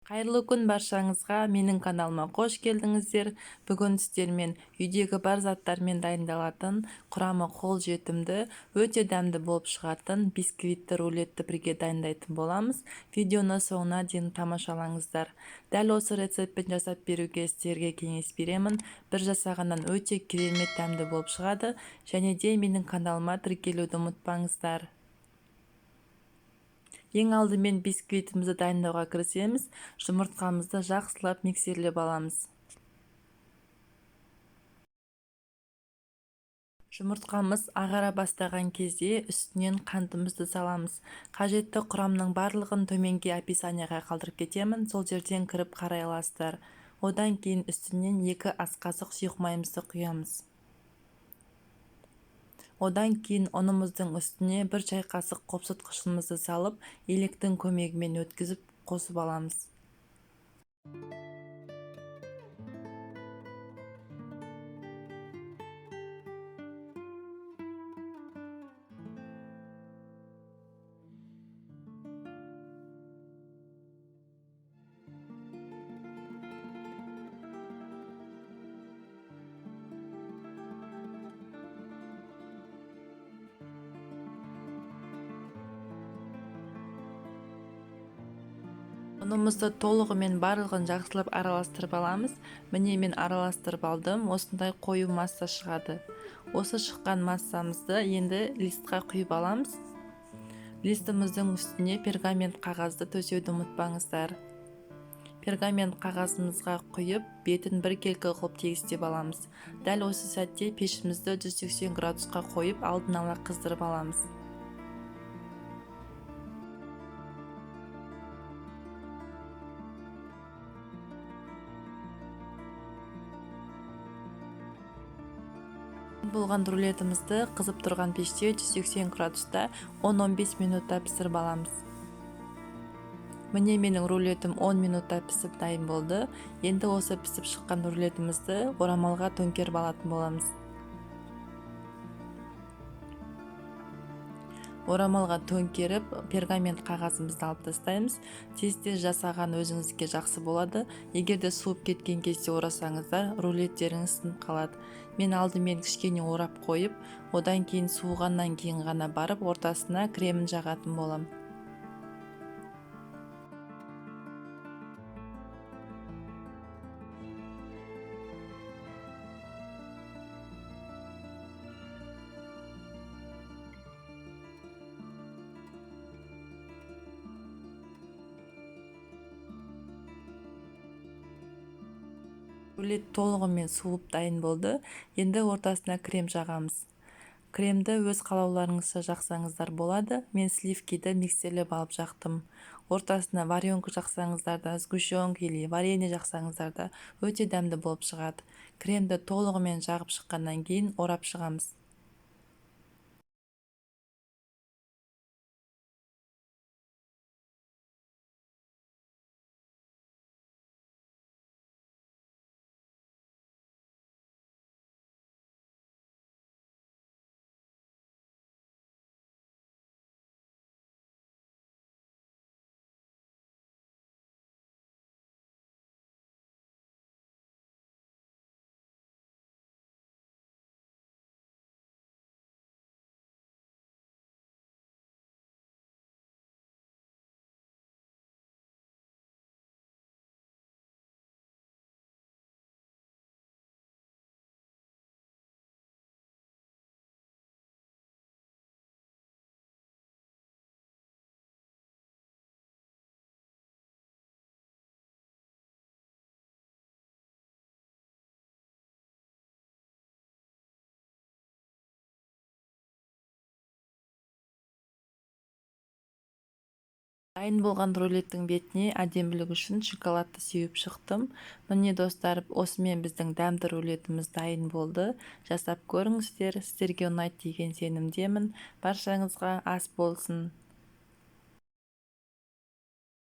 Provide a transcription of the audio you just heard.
Қайырлы күн баршаңызға, менің каналыма қош келдіңіздер. Бүгін сіздермен үйдегі бар заттармен дайындалатын, құрамы қолжетімді, өте дәмді болып шығатын бисквитті рулетті бірге дайындайтын боламыз. Видеоны соңына дейін тамашалаңыздар. Дәл осы рецептпен жасап беруге сіздерге кеңес беремін. Bir жасағаннан өте керемет дәмді болып шығады. Және де менің каналыма тіркелуді ұмытпаңыздар. Ең алдымен бисквитімізді дайындауға кірісеміз. Жұмыртқамызды жақсылап миксерлеп аламыз. Жұмыртқамыз ағара бастаған кезде үстінен қантымызды саламыз. Қажетті құрамның барлығын төменге описанияға қалдырып кетемін, сол жерден кіріп қарай аласыздар. Одан кейін үстінен 2 ас қасық сұйық құямыз. Одан кейін ұнымыздың үстіне 1 шай қасық қопсытқышымызды салып, електің көмегімен өткізіп қосып аламыз. Ұнымызды толығымен барлығын жақсылап араластырып аламыз. Міне мен араластырып алдым. Осындай қою масса шығады. Осы шыққан массамызды енді листқа құйып аламыз. Листіміздің үстіне пергамент қағазды төсеуді ұмытпаңыздар. Пергамент қағазымызға құйып, бетін біркелкі қылып тегістеп аламыз. Дәл осы сәтте пешімізді 180 градусқа қойып, алдын ала қыздырып аламыз. Болған рулетімізді қызып тұрған пеште 180 градуста 10-15 минутта пісіріп аламыз. Міне менің рулетім 10 минутта пісіп дайын болды. Енді осы пісіп шыққан рулетімізді орамалға төңкеріп алатын боламыз. Орамалға төңкеріп, пергамент қағазымызды алып тастаймыз. Тез-тез жасаған өзіңізге жақсы болады. Егер де суып кеткен кезде орасаңыздар, рулеттеріңіз сынып қалады. Мен алдымен кішкене орап қойып, одан кейін суығаннан кейін ғана барып ортасына кремін жағатын болам. Рулет толығымен суып дайын болды. Енді ортасына крем жағамыз. Кремді өз қалауларыңызша жақсаңыздар болады. Мен сливкиді миксерлеп алып жақтым. Ортасына варенка жақсаңыздар да, сгущенка или варенье жақсаңыздар да өте дәмді болып шығады. Кремді толығымен жағып шыққаннан кейін орап шығамыз. Дайын болған рулеттің бетіне әдемілік үшін шоколадты сеуіп шықтым. Міне достар, осымен біздің дәмді рулетіміз дайын болды. Жасап көріңіздер, сіздерге ұнайды деген сенімдемін. Баршаңызға ас болсын.